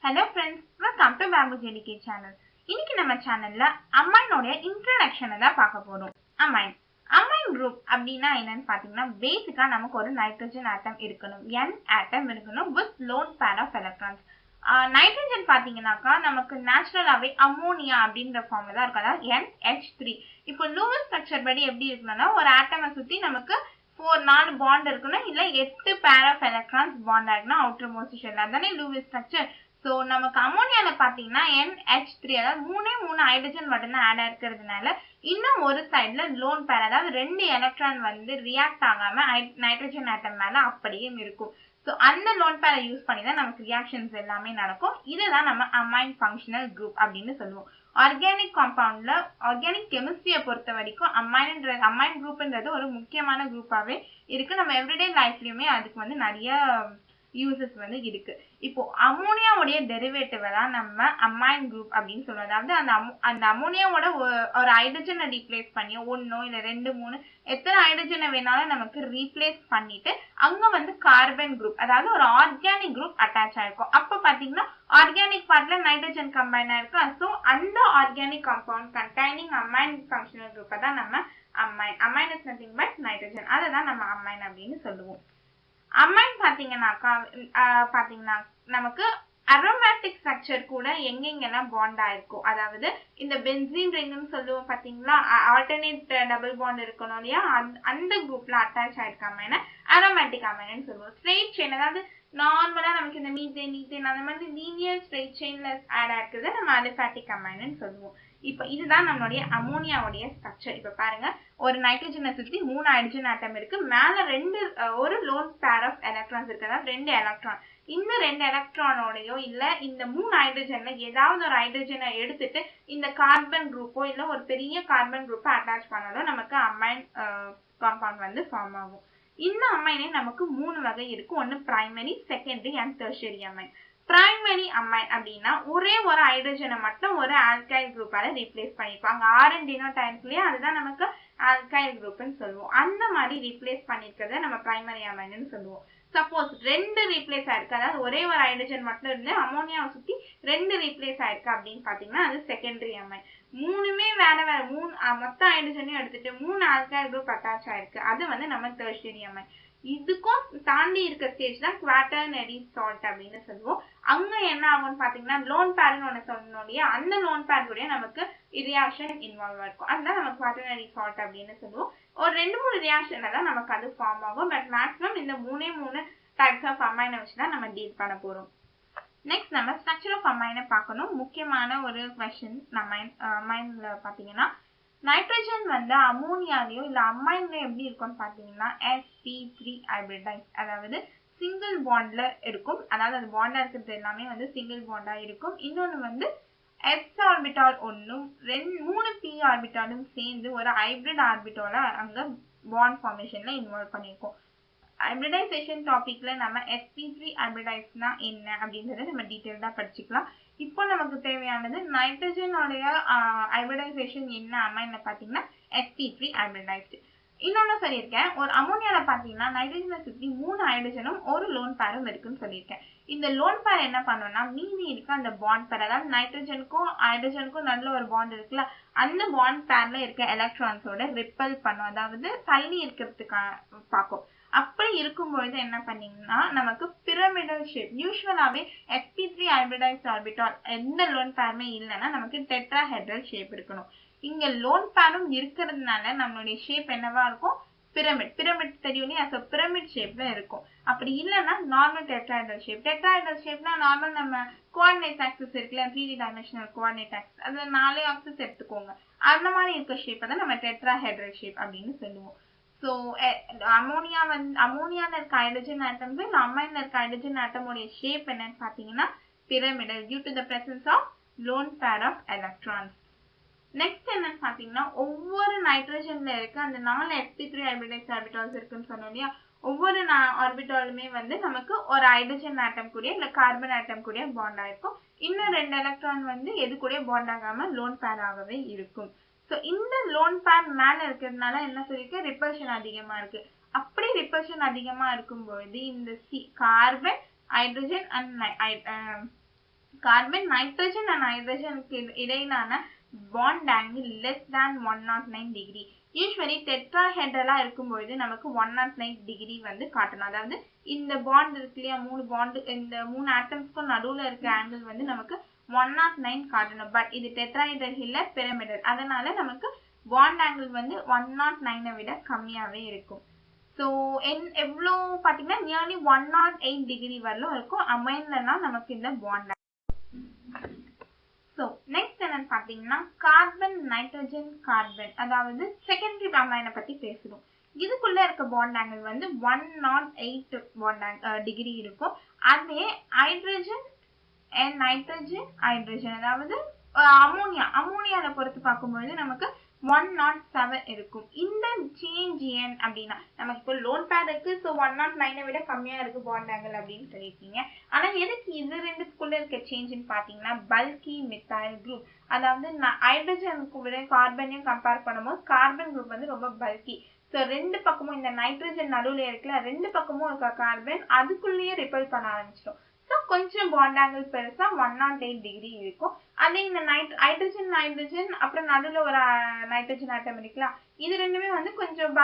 Hello friends, welcome to Bamboo JDK channel. இன்னைக்கு நம்ம சேனல்ல அமைனோட இன்ட்ரோடக்ஷனை தான் பார்க்க போறோம். அமைன் குரூப் அப்படின்னா என்னன்னு பாத்தீங்கன்னா பேசிக்கா நமக்கு ஒரு நைட்ரஜன் ஆட்டம் இருக்கணும், N ஆட்டம் இருக்கணும் with lone pair of electrons. Nitrogen பாத்தீங்கன்னாக்கா நமக்கு நேச்சுரலாவே அமோனியா அப்படின்ற ஃபார்ம்ல தான் இருக்கு, அதாவது NH3. இப்போ லூயிஸ் ஸ்ட்ரக்சர் படி எப்படி இருக்கணும்னா ஒரு ஆட்டமை சுத்தி நமக்கு 4 பாண்ட் இருக்கணும், இல்ல 8 பேர் ஆஃப் எலக்ட்ரான்ஸ் பாண்ட் ஆகணும் அவுட்டர் மோஸ்ட் ஷெல். அதானே லூயிஸ் ஸ்ட்ரக்சர். ஸோ நமக்கு அமோனியால பாத்தீங்கன்னா NH3, அதாவது மூணு ஹைட்ரஜன் மட்டும்தான் ஆட் இருக்கிறதுனால இன்னும் ஒரு சைட்ல லோன் பேர், அதாவது 2 எலக்ட்ரான் வந்து ரியாக்ட் ஆகாம நைட்ரஜன் ஆட்டம் மேல அப்படியே இருக்கும். ஸோ அந்த லோன் பேரை யூஸ் பண்ணி தான் நமக்கு ரியாக்ஷன்ஸ் எல்லாமே நடக்கும். இதுதான் நம்ம அமைன் ஃபங்க்ஷனல் குரூப் அப்படின்னு சொல்லுவோம். ஆர்கானிக் காம்பவுண்ட்ல ஆர்கானிக் கெமிஸ்ட்ரியை பொறுத்த வரைக்கும் அமைன் குரூப்ன்றது ஒரு முக்கியமான குரூப்பாவே இருக்கு. நம்ம எவ்ரிடே லைஃப்லயுமே அதுக்கு வந்து நிறைய யூசஸ் வந்து இருக்கு. இப்போ அமோனியாவுடைய டெரிவேட்டிவ் தான் நம்ம அமைன் குரூப் அப்படின்னு சொல்லுவோம். அதாவது அந்த அமோனியாவோட ஒரு ஹைட்ரஜனை ரீப்ளேஸ் பண்ணி 1 இல்ல 2 3 எத்தனை ஹைட்ரஜனை வேணாலும் நமக்கு ரீப்ளேஸ் பண்ணிட்டு அங்க வந்து கார்பன் குரூப், அதாவது ஒரு ஆர்கானிக் குரூப் அட்டாச் ஆயிருக்கும். அப்ப பாத்தீங்கன்னா ஆர்கானிக் பார்ட்ல நைட்ரஜன் கம்பைன் ஆயிருக்கும். ஸோ அந்த organic compound containing amine functional குரூப்பை தான் நம்ம amine is nothing but nitrogen, அதை தான் நம்ம அமைன் அப்படின்னு சொல்லுவோம். அமைன் பாத்தீங்கன்னா நமக்கு அரோமேட்டிக் ஸ்ட்ரக்சர் கூட எங்கெங்கெல்லாம் பாண்ட் ஆயிருக்கும், அதாவது இந்த பென்சீன் ரிங்னு சொல்லுவோம் பாத்தீங்களா, ஆல்டர்னேட் டபுள் பாண்ட் இருக்கணும் இல்லையா, அந்த குரூப்ல அட்டாச் ஆயிருக்க அமைனை அரோமேட்டிக் அமைன்னு சொல்லுவோம். ஸ்ட்ரெயிட் செயின், அதாவது நார்மலா நமக்கு இந்த மீத்தேன் அந்த மாதிரி லீனியர் ஸ்ட்ரெயிட் செயின்ல ஆட் ஆயிருக்குது நம்ம அலிஃபாட்டிக் அமைன்னு சொல்லுவோம். இப்ப இதுதான் நம்மளுடைய அமோனியாவுடைய ஸ்ட்ரக்சர். இப்ப பாருங்க, ஒரு நைட்ரஜனை சுத்தி 3 ஹைட்ரஜன் ஆட்டம் இருக்கு, மேல ஒரு லோன் பேர் ஆஃப் எலக்ட்ரான்ஸ் இருக்கு, அதாவது 2 எலக்ட்ரான். இந்த 2 எலக்ட்ரானோடயோ இல்ல இந்த 3 ஹைட்ரஜன்ல ஏதாவது ஒரு ஹைட்ரஜனை எடுத்துட்டு இந்த கார்பன் குரூப்போ இல்ல ஒரு பெரிய கார்பன் குரூப்பை அட்டாச் பண்ணாலும் நமக்கு அமைன் காம்பவுண்ட் வந்து ஃபார்ம் ஆகும். இந்த அமைனே நமக்கு 3 வகை இருக்கு. ஒன்னு primary, secondary and tertiary amine. Primary amine அப்படின்னா ஒரே ஒரு ஹைட்ரஜனை மட்டும் ஒரு ஆல்கைல் குரூப்பால ரீப்ளேஸ் பண்ணிருப்பாங்க. ஆரன் டினோட் ஆயிருக்கு இல்லையா, அதுதான் நமக்கு ஆல்கைல் குரூப்னு சொல்லுவோம். அந்த மாதிரி ரீப்ளேஸ் பண்ணிருக்கிறத நம்ம பிரைமரி அமைன்னு சொல்லுவோம். சப்போஸ் 2 ரீப்ளேஸ் ஆயிருக்கு, அதாவது ஒரே ஒரு ஹைட்ரஜன் மட்டும் இருந்து அமோனியாவை சுத்தி 2 ரீப்ளேஸ் ஆயிருக்கு அப்படின்னு பாத்தீங்கன்னா அது செகண்டரி அமைன். 3மே வேற மொத்த ஹைட்ரஜனையும் எடுத்துட்டு 3 ஆல்கைல் குரூப் அட்டாச் ஆயிருக்கு, அது வந்து நம்ம டெர்ஷியரி அமைன். இதுக்கும் தாண்டி இருக்க ஸ்டேஜ் தான் குவாட்டர்னரி சால்ட் அப்படின்னு சொல்லுவோம். அங்க என்ன ஆகும்னு பாத்தீங்கன்னா லோன் பேர்னு ஒண்ணு சொல்லணும் இல்லையா, அந்த லோன் பேர் கூட நமக்கு ரியாக்ஷன் இன்வால்வ் ஆயிருக்கும், அதுதான் நம்ம குவாட்டர்னரி சால்ட் அப்படின்னு சொல்லுவோம். ஒரு 2-3 ரியாக்ஷன்ல தான் நமக்கு அது ஃபார்ம் ஆகும். பட் மேக்ஸிமம் இந்த 3 டைப்ஸ் ஆஃப் அமைனை வச்சுதான் நம்ம டீல் பண்ண போறோம். நெக்ஸ்ட் நம்ம ஸ்ட்ரக்சர் ஆஃப் அமைனை பார்க்கணும். முக்கியமான ஒரு கொஸ்டின் அமைன்ல பாத்தீங்கன்னா நைட்ரஜன் வந்து அமோனியாலயோ இல்ல அமைன்ல எப்படி இருக்கும்னு பாத்தீங்கன்னா sp3 ஹைபிரிடைஸ், அதாவது சிங்கிள் பாண்ட்ல இருக்கும். அதாவது அது பாண்டா இருக்கிறது எல்லாமே வந்து சிங்கிள் பாண்டா இருக்கும். இன்னொன்னு வந்து s ஆர்பிட்டால் 1ம் 3 p ஆர்பிட்டாலும் சேர்ந்து ஒரு ஹைபிரிட் ஆர்பிட்டால அங்க பாண்ட் ஃபார்மேஷன்ல இன்வால்வ் பண்ணிருக்கோம். ஹைபிரிடைசேஷன் டாபிக்ல நம்ம sp3 ஹைபிரிடைஸ்னா என்ன அப்படின்றத நம்ம டீடைல்டா படிச்சுக்கலாம். இப்போ நமக்கு தேவையானது நைட்ரஜனோடைய ஹைபிரிடைசேஷன் என்ன அமைன்ல பாத்தீங்கன்னா sp3 ஹைபிரிடைஸ்டு. இன்னொன்னு சொல்லியிருக்கேன், ஒரு அமோனியால பாத்தீங்கன்னா நைட்ரஜனை சுத்தி 3 ஹைட்ரஜனும் ஒரு லோன் பேரும் இருக்குன்னு சொல்லியிருக்கேன். இந்த லோன் பேர் என்ன பண்ணோம்னா மீதி இருக்க அந்த பாண்ட் பேர், அதாவது நைட்ரஜனுக்கும் ஹைட்ரஜனுக்கும் நல்ல ஒரு பாண்ட் இருக்குல்ல, அந்த பாண்ட் பேர்ல இருக்க எலக்ட்ரான்ஸோட ரிப்பல் பண்ணும், அதாவது தள்ளி இருக்கிறதுக்கு பார்க்கும். அப்படி இருக்கும்பொழுது என்ன பண்ணீங்கன்னா நமக்கு பிரமிடல் ஷேப், யூஸ்வலாவே sp3 ஹைபிரிடைஸ்ட் ஆர்பிட்டால் எந்த லோன் பேருமே இல்லைன்னா நமக்கு டெட்ராஹெட்ரல் ஷேப் இருக்கணும். இங்க லோன் பேரும் இருக்கிறதுனால நம்மளுடைய ஷேப் என்னவா இருக்கும், பிரமிட் தெரியும் இல்லையா, சோ பிரமிட் ஷேப்ல இருக்கும். அப்படி இல்லைன்னா நார்மல் டெட்ராஹெட்ரல் ஷேப். டெட்ராஹெட்ரல் ஷேப்னா நார்மல் நம்ம கோஆர்டினேட் ஆக்சிஸ் இருக்குல்ல, 3D டைமென்ஷனல் கோஆர்டினேட் ஆக்சிஸ், அதுல 4 ஆக்சிஸ் எடுத்துக்கோங்க. அந்த மாதிரி இருக்க ஷேப்பை தான் நம்ம டெட்ராஹெட்ரல் ஷேப் அப்படின்னு சொல்லுவோம். ஸோ அமோனியால இருக்க ஹைட்ரஜன் ஆட்டம்ஸ் இல்ல அமைன்ல இருக்க ஹைட்ரஜன் ஆட்டமோடைய ஷேப் என்னன்னு பாத்தீங்கன்னா pyramidal, due to the presence of lone pair of electrons. Next என்னன்னு பாத்தீங்கன்னா ஒவ்வொரு நைட்ரஜன்ல இருக்க அந்த 4 sp3 ஹைபிரிடைஸ் ஆர்பிட்டால்ஸ் இருக்குன்னு சொன்னோம் இல்லையா, ஒவ்வொரு ஆர்பிட்டாலுமே வந்து நமக்கு ஒரு ஹைட்ரஜன் ஆட்டம் கூட இல்ல கார்பன் ஆட்டம் கூட பாண்ட் ஆயிருக்கும். இன்னும் 2 எலக்ட்ரான் வந்து எது கூட பாண்ட் ஆகாம லோன் பேர் ஆகவே இருக்கும். சோ இந்த லோன் பேர் மேல இருக்கிறதுனால என்ன சொல்லிருக்கு, ரிப்பல்ஷன் அதிகமா இருக்கு. அப்படி ரிப்பல்ஷன் அதிகமா இருக்கும்போது இந்த carbon, hydrogen and carbon nitrogen and ஹைட்ரஜனுக்கு இடையிலான bond angle less than 109 degree. Usually டெட்ராஹெட்ரலா இருக்கும்பொழுது நமக்கு 109 டிகிரி வந்து காட்டணும். அதாவது இந்த பாண்ட் இருக்கு இல்லையா, 3 பாண்ட், இந்த 3 ஆட்டம்ஸ்க்கும் நடுவுல இருக்க ஆங்கிள் வந்து நமக்கு 109 காட்டணும். பட் இது டெட்ராஹெட்ரல் இல்ல, பிரமிடல். அதனால நமக்கு பாண்ட் ஆங்கிள் வந்து 109 விட கம்மியாவே இருக்கும். ஸோ எவ்வளோ பார்த்தீங்கன்னா நியர்லி 108 டிகிரி வரலும் இருக்கும் அமைன்லனா நமக்கு இந்த பாண்ட். ஸோ நெக்ஸ்ட் என்னன்னு பார்த்தீங்கன்னா கார்பன் நைட்ரஜன் கார்பன், அதாவது செகண்டரி அமைனை பத்தி பேசுறோம். இதுக்குள்ள இருக்க பாண்ட் ஆங்கிள் வந்து 108 பாண்ட் டிகிரி இருக்கும். அதே ஹைட்ரஜன் அண்ட் நைட்ரஜன் ஹைட்ரஜன், அதாவது அமோனியாவை பொறுத்து பார்க்கும்போது நமக்கு 107 இருக்கும். இந்த சேஞ்ச் ஏன் அப்படின்னா நமக்கு இப்போ லோன் பேர் இருக்கு, ஸோ 109 விட கம்மியா இருக்கு பாண்ட் ஆங்கிள் அப்படின்னு சொல்லியிருக்கீங்க. ஆனா எதுக்கு இது ரெண்டுக்குள்ள இருக்க சேஞ்சுன்னு பாத்தீங்கன்னா பல்கி மித்தைல் குரூப், அதாவது ஹைட்ரஜனுக்கு விட கார்பனையும் கம்பேர் பண்ணும்போது கார்பன் குரூப் வந்து ரொம்ப பல்கி. ஸோ ரெண்டு பக்கமும் இந்த நைட்ரஜன் நடுவில் இருக்குல்ல, ரெண்டு பக்கமும் இருக்க கார்பன் அதுக்குள்ளேயே ரிப்பல் பண்ண ஆரம்பிச்சிடும். ஸோ கொஞ்சம் பாண்ட் ஆங்கிள் பெருசா 108 டிகிரி இருக்கும். அதே இந்த ஹைட்ரஜன் அப்புறம் நடுவில் ஒரு நைட்ரஜன் ஆட்டம் இருக்குல்ல, இது ரெண்டுமே வந்து கொஞ்சம்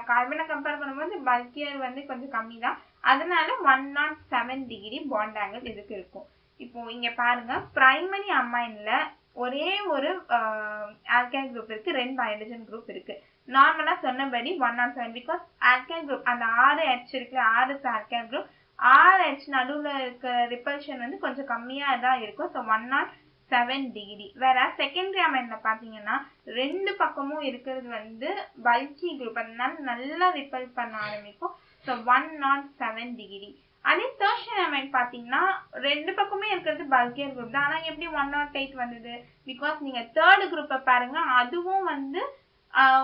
கார்பனை கம்பேர் பண்ணும்போது பல்கியர் வந்து கொஞ்சம் கம்மி தான். அதனால 107 டிகிரி பாண்ட் ஆங்கிள் இதுக்கு இருக்கும். இப்போ இங்க பாருங்க, பிரைமரி அமைன்ல ஒரே ஒரு ஆல்கைல் குரூப் இருக்கு, 2 ஹைட்ரஜன் குரூப் இருக்கு. நார்மலா சொன்னபடி 107, பிகாஸ் ஆல்கைல் குரூப் அந்த 6H இருக்குல்ல, 6 ஆல்கைல் குரூப், 6H நடுவுல இருக்க ரிப்பல்ஷன் வந்து கொஞ்சம் கம்மியா தான் இருக்கும். So 107 degree. வேற செகண்டரி அமைன்ல பாத்தீங்கன்னா ரெண்டு பக்கமும் இருக்கிறது வந்து பல்கி குரூப், அதனால நல்லா ரிப்பல் பண்ண ஆரம்பிக்கும். So 107 degree. அதே டெர்ஷியரி அமைன் பாத்தீங்கன்னா ரெண்டு பக்கமே இருக்கிறது பல்கியர் குரூப் தான். ஆனா எப்படி 108 வந்தது? பிகாஸ் நீங்க தேர்ட் குரூப்பை பாருங்க, அதுவும் வந்து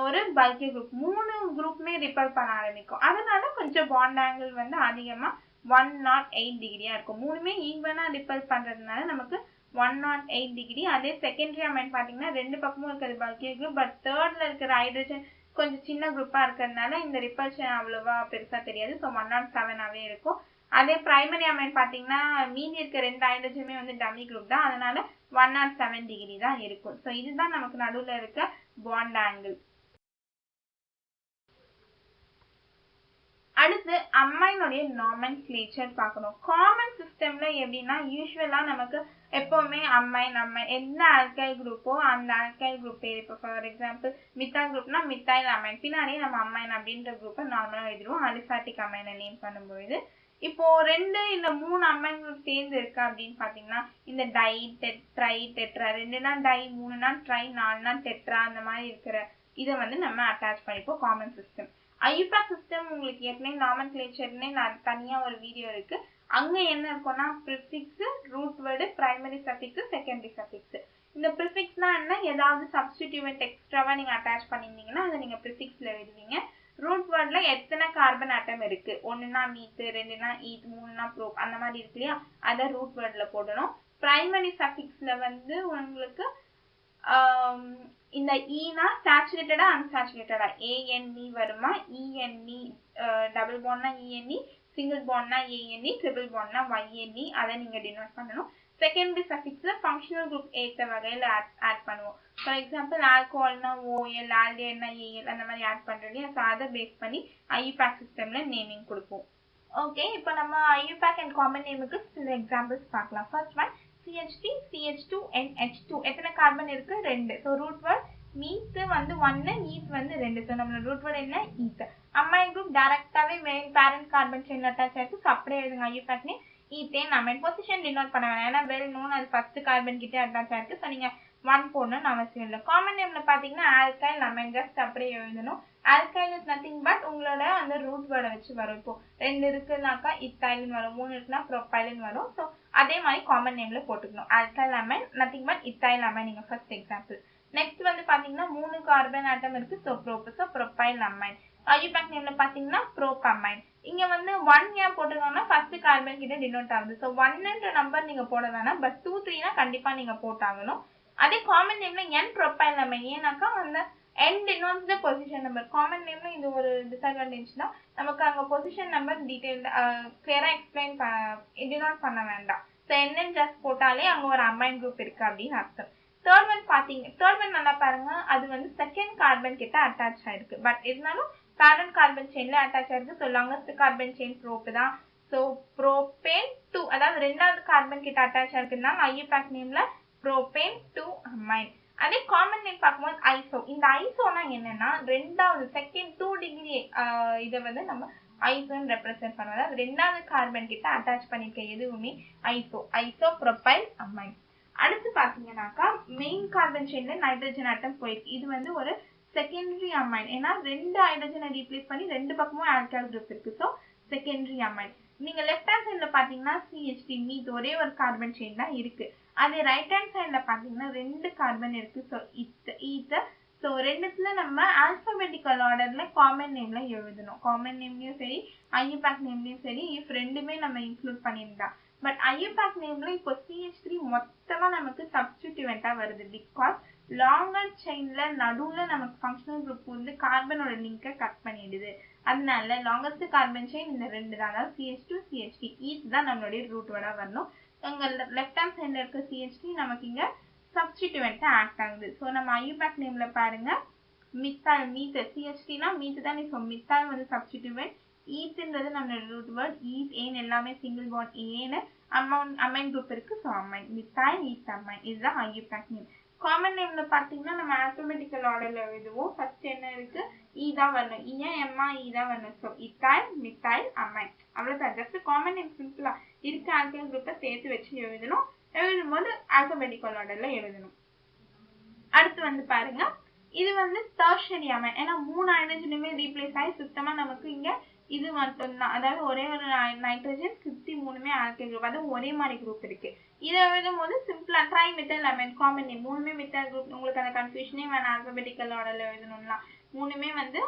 ஒரு பல்கி குரூப், 3 குரூப்புமே ரிப்பல் பண்ண ஆரம்பிக்கும். அதனால கொஞ்சம் பாண்ட் ஆங்கிள் வந்து அதிகமா 108 டிகிரியா இருக்கும். மூணுமே ஈவனா ரிப்பல் பண்றதுனால நமக்கு 108 டிகிரி. அதே செகண்டரி அமைன் பாத்தீங்கன்னா ரெண்டு பக்கமும் இருக்கிறது பல்கி குரூப், பட் தேர்ட்ல இருக்கிற ஹைட்ரஜன் கொஞ்சம் சின்ன குரூப்பா இருக்கிறதுனால இந்த ரிப்பல்ஷன் அவ்வளவா பெருசா தெரியாது. ஸோ 107ஆவே இருக்கும். அதே பிரைமரி அமைன் பாத்தீங்கன்னா மீதி இருக்க 2 ஹைட்ரஜனுமே வந்து டம்மி குரூப் தான், அதனால 107 டிகிரி தான் இருக்கும். ஸோ இதுதான் நமக்கு நடுவுல இருக்க பாண்ட் ஆங்கிள். அடுத்து அம்மைனுடைய நாமென்க்ளேச்சர் பார்க்கணும். காமன் சிஸ்டம்ல எப்படின்னா யூஸ்வலா நமக்கு எப்பவுமே அம்மைன் எந்த ஆல்கைல் குரூப்போ அந்த ஆல்கைல் குரூப் பேர். இப்போ ஃபார் எக்ஸாம்பிள் மித்தால் குரூப்னா மித்தைல் அமைன், பின்னாடியே நம்ம அம்மைன் அப்படின்ற குரூப்பை நார்மலா எழுதிடுவோம் அலிசாட்டிக் அமைனை நேம் பண்ணும்போது. இப்போ 2 இல்ல 3 அமைன் குரூப் சேர்ந்து இருக்கு அப்படின்னு பாத்தீங்கன்னா இந்த டை, ட்ரை, டெட்ரா, 2னா டை, 3னா ட்ரை, 4னா டெட்ரா, அந்த மாதிரி இருக்கிற இதை வந்து நம்ம அட்டாச் பண்ணிப்போம் காமன் சிஸ்டம். ஐயூபேக் சிஸ்டம் உங்களுக்கு ஏற்கனவே நாமென்க்ளேச்சர்னே தனியா ஒரு வீடியோ இருக்கு. அங்க என்ன இருக்கும்னா prefix, root word, primary suffix, secondary suffix. இந்த ப்ரிஃபிக்ஸ்னா என்ன, ஏதாவது சப்ஸ்டிடியூவன்ட் எக்ஸ்ட்ராவா நீங்க அட்டாச் பண்ணிருந்தீங்கன்னா அதை நீங்க ப்ரிஃபிக்ஸ்ல எழுதுவீங்க. ரூட் வேர்ட்ல எத்தனை கார்பன் ஆட்டம் இருக்கு, 1னா மீத், 2னா ஈத், 3னா ப்ரோப், அந்த மாதிரி இருக்கு இல்லையா, அதை ரூட் வேர்ட்ல போடணும். பிரைமரி சஃபிக்ஸ்ல வந்து உங்களுக்கு இந்த ஈனா சேச்சுரேட்டடா அன்சாச்சுரேட்டடா ஏஎன்இ வருமா, இஎன்இ டபுள் பாண்ட்னா இஎன்இ, சிங்கிள் பாண்ட்னா ஏஎன்இ, ட்ரிபிள் பாண்ட்னா ஒய்என்இ, அதை நீங்க டினோட் பண்ணணும். செகண்டரி சஃபிக்ஸ்ல ஃபங்க்ஷனல் குரூப் ஏற்ற வகையில ஆட் பண்ணுவோம். ஃபார் எக்ஸாம்பிள் ஆல்கோஹால்னா ஓஎல், ஆல்டிஹைட்னா ஏஎல், அந்த மாதிரி ஆட் பண்றோம் இல்லையா, ஸோ அதை பேஸ் பண்ணி ஐயூபேக் சிஸ்டம்ல நேமிங் கொடுப்போம். ஓகே, இப்போ நம்ம ஐயூபேக் அண்ட் காமன் நேமுக்கு சில எக்ஸாம்பிள்ஸ் பார்க்கலாம். First one CH3, CH2, NH2. எத்தனை கார்பன் இருக்கு? 2. ஸோ ரூட் வேர்ட் மீத் வந்து 1, ஈத் வந்து 2. ஸோ நம்மளோட ரூட் வேர்ட் என்ன? ஈத். அம்மைன் குரூப் டைரக்டாவே main parent carbon chain attach ஆயிருக்கு. ஸோ அப்படியே எழுதுங்க IUPAC name ethane amine. Position denote பண்ண வேணாம், ஏன்னா வெல் நோன் அது ஃபர்ஸ்ட் கார்பன் கிட்டே அட்டாச் ஆயிருக்கு. ஸோ நீங்க 1 போடணும்னு அவசியம் இல்லை. காமன் நேம்ல பாத்தீங்கன்னா ஆல்கைல் அமைன், ஜஸ்ட் அப்படியே எழுதணும். ஆல்கைல் இஸ் நத்திங் பட் உங்களோட அந்த ரூட் வேர்டை வச்சு வரும். இப்போ 2 இருக்குனாக்கா இத்தைலின் வரும், 3 இருக்குன்னா ப்ரோபைலின் வரும். ஸோ அதே மாதிரி காமன் நேம்ல போட்டுக்கணும். Alkyl amine nothing but ethyl amine நீங்க ஃபர்ஸ்ட் எக்ஸாம்பிள். நெக்ஸ்ட் வந்து பாத்தீங்கன்னா 3 கார்பன் ஆட்டம் இருக்கு. So prop, so propyl amine. IUPAC நேம்ல பாத்தீங்கன்னா ப்ரோப் அமைன். இங்க வந்து 1 ஏன் போட்டுருக்காங்கன்னா ஃபர்ஸ்ட் கார்பன் கிட்ட டினோட் ஆகுது. ஸோ 1ன்ற நம்பர் நீங்க போட வேணாம், பட் 2, 3னா கண்டிப்பா நீங்க போட்டாகணும். அதே காமன் நேம்ல n ப்ரோபைல் அமைன், ஏன்னாக்கா அந்த n denotes the position number. Common நேம்ல இது ஒரு டிஸ்அட்வான்டேஜ் தான், நமக்கு அங்க பொசிஷன் நம்பர் டீடைல் கிளியரா எக்ஸ்பிளைன் டினோட் பண்ண வேண்டாம். ஸோ NN ஜஸ்ட் போட்டாலே அங்க ஒரு அமைன் குரூப் இருக்கு அப்படின்னு அர்த்தம். தேர்ட் ஒன் நல்லா பாருங்க, அது வந்து செகண்ட் கார்பன் கிட்ட அட்டாச் ஆயிருக்கு. பட் இருந்தாலும் பேரண்ட் கார்பன் செயின்ல அட்டாச் ஆயிருக்கு. So longest carbon chain probe தான். ஸோ ப்ரோபேன் 2, அதாவது ரெண்டாவது கார்பன் கிட்ட அட்டாச் ஆயிருக்குன்னா IUPAC நேம்ல ப்ரோபேன் 2 அமைன். அதே காமன் நேம் பார்க்கும்போது ஐசோ. இந்த ஐசோனா என்னன்னா ரெண்டாவது செகண்ட் 2 டிகிரி இதை வந்து நம்ம ஐசோன்னு ரெப்ரசென்ட் பண்ணுவோம். அதாவது ரெண்டாவது கார்பன் கிட்ட அட்டாச் பண்ணிருக்க எதுவுமே ஐசோ ப்ரோபைல் அமைன். அடுத்து பாத்தீங்கன்னாக்கா மெயின் கார்பன் செயின்ல நைட்ரஜன் ஆட்டம் போயிருக்கு. இது வந்து ஒரு செகண்டரி அமைன். ஏன்னா 2 ஹைட்ரஜனை ரீப்ளேஸ் பண்ணி 2 பக்கமும் ஆல்கைல் குரூப் இருக்கு. So secondary amine. நீங்க லெஃப்ட் ஹேண்ட் சைட்ல பாத்தீங்கன்னா CH3 மீது ஒரே ஒரு கார்பன் செயின் தான் இருக்கு. அதே ரைட் ஹேண்ட் சைட்ல பாத்தீங்கன்னா 2 கார்பன் இருக்கு. So ether. ஸோ ரெண்டுத்துல நம்ம ஆல்பபெட்டிக்கல் ஆர்டர்ல காமன் நேம்ல எழுதணும். காமன் நேம்லயும் சரி IUPAC நேம்லயும் சரி இஃப் ரெண்டுமே நம்ம இன்க்ளூட் பண்ணியிருந்தா. பட் IUPAC நேம்ல இப்போ CH3 மொத்தமா நமக்கு சப்ஸ்டிட்யூவெண்டா வருது. பிகாஸ் லாங்கர் செயின்ல நடுவுல நமக்கு ஃபங்க்ஷனல் குரூப் வந்து கார்பனோட லிங்கை கட் பண்ணிடுது. அதனால லாங்கஸ்ட் கார்பன் செயின் இந்த 2 தான். அதாவது CH2 CH3 ஈத் தான் நம்மளுடைய ரூட் வேர்டா வரணும். அங்க லெஃப்ட் ஹேண்ட் சைட்ல இருக்க CH3 நமக்கு இங்க சப்ஸ்டிட்யூவெண்டா ஆக்ட் ஆகுது. ஸோ நம்ம IUPAC நேம்ல பாருங்க மித்தால் மீத் CH3னா மீத் தான். ஸோ மித்தால் வந்து சப்ஸ்டிட்யூவெண்ட். ஈத்ன்றது நம்மளோட ரூட் வேர்ட். ஈத் ஏன் எல்லாமே சிங்கிள் பாண்ட் ஏன்னு அமைன் குரூப் இருக்கு. So amine methyl eth amine. இதுதான் IUPAC நேம். காமன் நேம்ல பாத்தீங்கன்னா நம்ம ஆல்பபெட்டிக்கல் ஆர்டர்ல எழுதுவோம். ஃபர்ஸ்ட் என்ன இருக்கு தான் வரணும். எம்மா தான் வரணும். So ethyl methyl amine. அவ்வளவுதான். ஜஸ்ட் காமன் நேம் சிம்பிளா இருக்க ஆல்கைல் குரூப்பை சேர்த்து வச்சு எழுதணும். எழுதும்போது ஆல்பபெட்டிக்கல் ஆர்டர்ல எழுதணும். அடுத்து வந்து பாருங்க இது வந்து டெர்ஷரி அமைன். ஏன்னா 3 ஹைட்ரஜனுமே ரீப்ளேஸ் ஆகி சுத்தமா நமக்கு இங்க இது மட்டும்தான். அதாவது ஒரே ஒரு நைட்ரஜன் சுத்தி 3மே ஆல்கைல் குரூப். அது ஒரே மாதிரி குரூப் இருக்கு. இதை எழுதும் போது சிம்பிளா tri methyl amine common name. 3மே மித்தால் குரூப். உங்களுக்கு அந்த கன்ஃபியூஷனே வேணாம். ஆல்பபெட்டிக்கல் ஆர்டர்ல எழுதணும்னா 3மே வந்து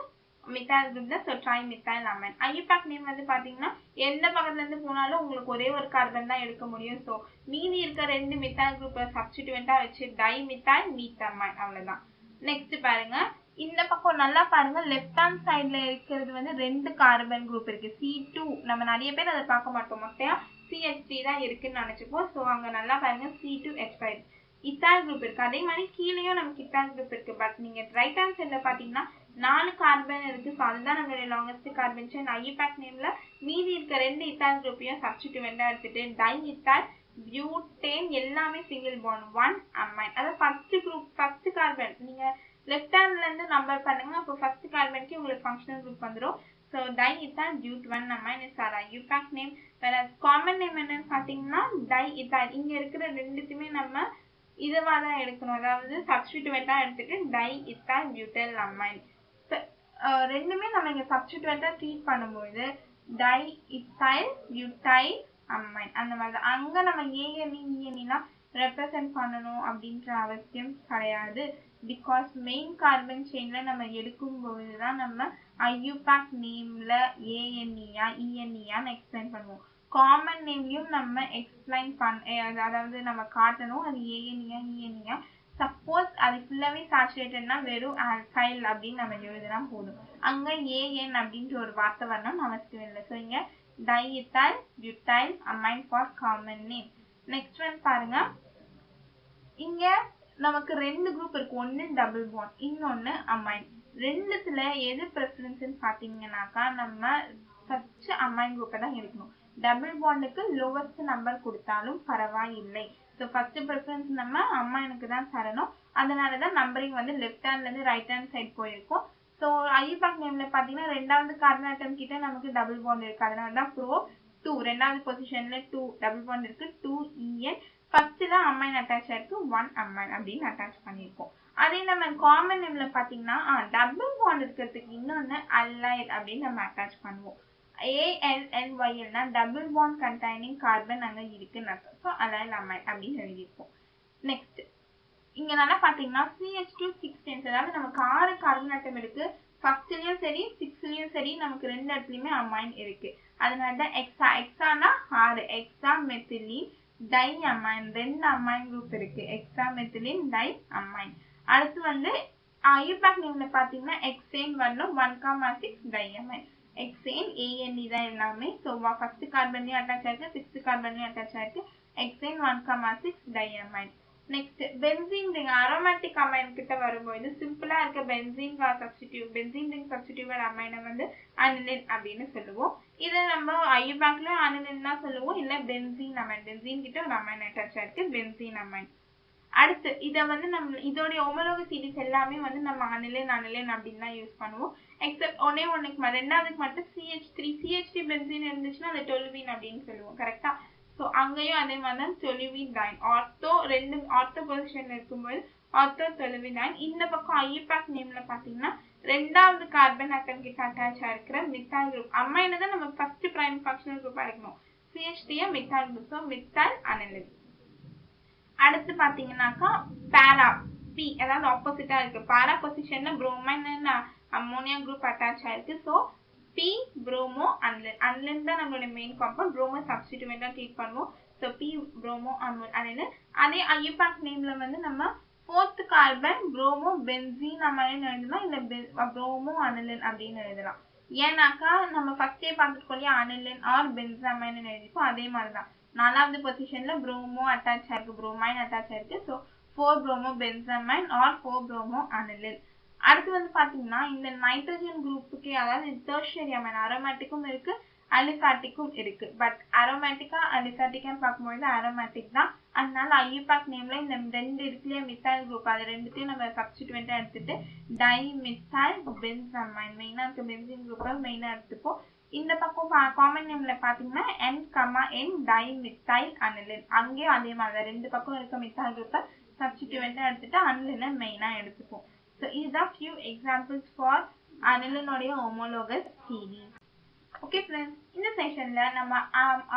மித்தால் குரூப் தான். So tri methyl amine. IUPAC name வந்து பாத்தீங்கன்னா எந்த பக்கத்துல இருந்து போனாலும் உங்களுக்கு ஒரே ஒரு கார்பன் தான் எடுக்க முடியும். ஸோ மீதி இருக்க 2 மித்தால் குரூப்பை சப்ஸ்டிட்யூவெண்டா வச்சு டை மித்தால் மீத் அமைன். அவ்வளவுதான். நெக்ஸ்ட் பாருங்க இந்த பக்கம் நல்லா பாருங்க. லெஃப்ட் ஹேண்ட் சைட்ல இருக்கிறது வந்து 2 கார்பன் குரூப் இருக்கு. C2 நம்ம நிறைய பேர் அதை பார்க்க மாட்டோம். மொத்தையா CH3 தான் இருக்குன்னு நினைச்சுப்போம். ஸோ அங்க நல்லா பாருங்க C2H5 இத்தால் குரூப் இருக்கு. அதே மாதிரி கீழேயும் நமக்கு இத்தால் குரூப் இருக்கு. பட் நீங்க ரைட் ஹேண்ட் சைட்ல பாத்தீங்கன்னா 4 கார்பன் இருக்கு. ஸோ அதுதான் நம்மளுடைய லாங்கஸ்ட் கார்பன் செயின். IUPAC நேம்ல மீதி இருக்க 2 இத்தால் குரூப்பையும் சப்ஸ்டிட்யூவெண்டா எடுத்துட்டு டை இத்தால் பியூட்டேன் எல்லாமே சிங்கிள் பாண்ட் 1 அமைன். அதாவது ஃபர்ஸ்ட் கார்பன் நீங்க லெஃப்ட் ஹேண்ட்ல இருந்து நம்பர் பண்ணுங்க. அப்போ ஃபர்ஸ்ட் கார்பனுக்கு உங்களுக்கு ஃபங்க்ஷனல் குரூப் வந்துடும். So di ethyl but 1 amine is our IUPAC name. வேற காமன் நேம் என்னன்னு பாத்தீங்கன்னா டை இத்தால். இங்க இருக்கிற ரெண்டுத்துமே நம்ம இதுவா தான் எடுக்கணும். அதாவது சப்ஸ்டிட்யூவெண்டா எடுத்துட்டு டை இத்தால் பியூட்டைல் அமைன். ரெண்டுமே நம்ம இங்க சப்ஸ்டிட்யூவெண்டா ட்ரீட் பண்ணும்போது டை இத்தால் பியூட்டைல் அமைன் அந்த மாதிரி. அங்க நம்ம ஏஎன்இ ரெப்ரசென்ட் பண்ணணும் அப்படின்ற அவசியம் கிடையாது. பிகாஸ் மெயின் கார்பன் செயின்ல நம்ம எடுக்கும் போதுதான் நம்ம IUPAC நேம்ல ஏஎன்இயா இஎன்இயான்னு எக்ஸ்பிளைன் பண்ணுவோம். காமன் நேம்லயும் நம்ம எக்ஸ்பிளைன் அதாவது நம்ம காட்டணும் அது ஏஎன்இயா இஎன்இயா. சப்போஸ் அது ஃபுல்லாவே சாச்சுரேட்டட்னா வெறும் ஆல்கைல் அப்படின்னு நம்ம எழுதினா போதும். அங்க ஏஎன் அப்படின்ற ஒரு வார்த்தை வரணும்னு அவசியம் இல்லை. ஸோ இங்க diethyl butyl amine for common name. Next one பாருங்க. இங்க நமக்கு 2 குரூப் இருக்கு. ஒன்னு டபுள் பாண்ட் இன்னொன்னு அமைன். ரெண்டுத்துல எது ப்ரெஃபரன்ஸ்னு பாத்தீங்கன்னாக்கா நம்ம ஃபர்ஸ்ட் அமைன் குரூப்பை தான் எடுக்கணும். டபுள் பாண்டுக்கு லோவஸ்ட் நம்பர் கொடுத்தாலும் பரவாயில்லை. ஸோ ஃபர்ஸ்ட் ப்ரெஃபரன்ஸ் நம்ம அமைனுக்கு தான் தரணும். அதனாலதான் நம்பரிங் வந்து லெஃப்ட் ஹேண்ட்ல இருந்து ரைட் ஹேண்ட் சைட் போயிருக்கும். ஸோ IUPAC நேம்ல பாத்தீங்கன்னா 2வது கார்பன் ஆட்டம் கிட்ட நமக்கு டபுள் பாண்ட் இருக்கு. அதனாலதான் ப்ரோ 2 2வது பொசிஷன்ல 2 டபுள் பாண்ட் இருக்கு. 2En ஃபர்ஸ்ட்ல அமைன் அட்டாச் ஆயிருக்கு. 1 அமைன் அப்படின்னு அட்டாச் பண்ணிருக்கோம். அதே நம்ம காமன் நேம்ல பாத்தீங்கன்னா டபுள் பாண்ட் இருக்கிறதுக்கு இன்னொன்னு அல்லைல் அப்படின்னு நம்ம அட்டாச் பண்ணுவோம். ALNYLனா டபுள் பாண்ட் கண்டைனிங் கார்பன் அங்க இருக்குன்னு அர்த்தம். ஸோ அல்லைல் அமைன் அப்படின்னு எழுதியிருப்போம். நெக்ஸ்ட் இங்க நல்லா பாத்தீங்கன்னா CH2 6 times. அதாவது நமக்கு 6 கார்பன் ஆட்டம் இருக்கு. ஃபர்ஸ்ட்லயும் சரி 6லயும் சரி நமக்கு 2 இடத்துலயுமே அமைன் இருக்கு. அதனாலதான் எக்ஸானா 6 hexa methylene di amine 2 amine group இருக்கு. Hexa methylene di amine. அடுத்து வந்து IUPAC நேம்ல பாத்தீங்கன்னா எக்ஸேன் வரணும். 1,6 டை அமைன். எக்ஸேன் ANE தான் எல்லாமே. ஸோ ஃபர்ஸ்ட் கார்பன்லயும் அட்டாச் ஆயிருக்கு. 6th கார்பன்லயும் அட்டாச் ஆயிருக்கு. hexane 1,6 diamine. Next benzene ring aromatic amine கிட்ட வரும்போது சிம்பிளா இருக்க benzene ring substituted amine வந்து aniline அப்படினு சொல்லுவோம். இத நம்ம IUPACல aniline தான் சொல்லுவோம் இல்ல benzene amine. benzene கிட்ட ஒரு amine attach ஆயிருக்கு benzene amine. அடுத்து இத வந்து நம்ம இதோட ஹோமோலோக சீரிஸ் எல்லாமே வந்து நம்ம aniline அப்படினு தான் யூஸ் பண்ணுவோம். எக்ஸெப்ட் ஒண்ணுக்கு ரெண்டாவதுக்கு மட்டும் CH3 benzene இருந்துச்சுன்னா அது toluene அப்படினு சொல்லுவோம். கரெக்ட்டா? சோ அங்கேயும் அதே மாதிரி தான் toluene ஆர்த்தோ பொசிஷன்ல இருக்கும்போது ஆர்த்தோ toluene. இந்த பக்கம் IUPAC நேம்ல பாத்தீங்கன்னா ரெண்டாவது கார்பன் அட்டம் கிட்ட அட்டாச் ஆயிருக்கிற மித்தால் குரூப் அமைன் தான் நம்ம ஃபர்ஸ்ட் பிரைம் ஃபங்க்ஷனல் குரூப்பா இருக்கணும். CH3 methyl group. So methyl aniline. அடுத்து பாத்தீங்கன்னாக்கா பாரா P அதாவது ஆப்போசிட்டா இருக்கு. பாரா பொசிஷன்ல bromine and ammonia group attach ஆயிருக்கு. So P bromo aniline. aniline தான் நம்மளோட மெயின் காம்பவுண்ட். bromo சப்ஸ்டிட்யூவெண்டா ட்ரீட் பண்ணுவோம். So P bromo aniline. அதே IUPAC நேம்ல வந்து நம்ம fourth carbon bromo benzene amine எழுதலாம் இல்ல bromo aniline அப்படின்னு எழுதலாம். ஏன்னாக்கா நம்ம ஃபர்ஸ்டே பார்த்துட்டு aniline ஆர் benzamine எழுதிப்போம். அதே மாதிரி தான் நாலாவது பொசிஷன்ல bromo அட்டாச் ஆயிருக்கு, bromine அட்டாச் ஆயிருக்கு. So 4 bromo benzamine or 4 bromo aniline. அடுத்து வந்து பாத்தீங்கன்னா இந்த நைட்ரஜன் குரூப்புக்கு அதாவது டெர்ஷியரி அமைன் அரோமேட்டிக்கும் இருக்கு அலிஃபாட்டிக்கும் இருக்கு. பட் அரோமேட்டிக்கா அலிஃபாட்டிக்கான்னு பார்க்கும்போது அரோமேட்டிக் தான். அதனால IUPAC நேம்ல இந்த ரெண்டு இருக்குல்லையே மித்தால் குரூப் அது ரெண்டுத்தையும் நம்ம சப்ஸ்டிட்யூவெண்டா எடுத்துட்டு டைமித்தால் பென்சமைன் மெயினா இருக்க பென்சின் குரூப்பை மெயினா எடுத்துப்போம். இந்த பக்கம் காமன் நேம்ல பாத்தீங்கன்னா N, டைமித்தைல் அனிலின். அங்கேயும் அதே மாதிரி ரெண்டு பக்கம் இருக்க மித்தால் குரூப்பை சப்ஸ்டிட்யூவெண்டா எடுத்துட்டு அனிலினை மெயினா எடுத்துப்போம். So, these are few examples for aniline உடைய homologous series. Okay friends, இந்த செஷன்ல நம்ம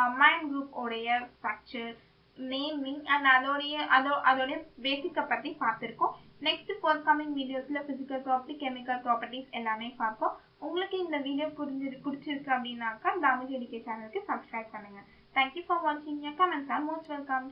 amine group உடைய structure, naming and அதோடைய basic பத்தி பார்த்திருக்கோம். Next forthcoming videosல physical property, chemical properties எல்லாமே பார்ப்போம். உங்களுக்கு இந்த வீடியோ பிடிச்சிருக்கு அப்படின்னாக்கா தமிழ் எடுக்க சேனலுக்கு subscribe பண்ணுங்க. Thank you for watching. Your comments are most welcome.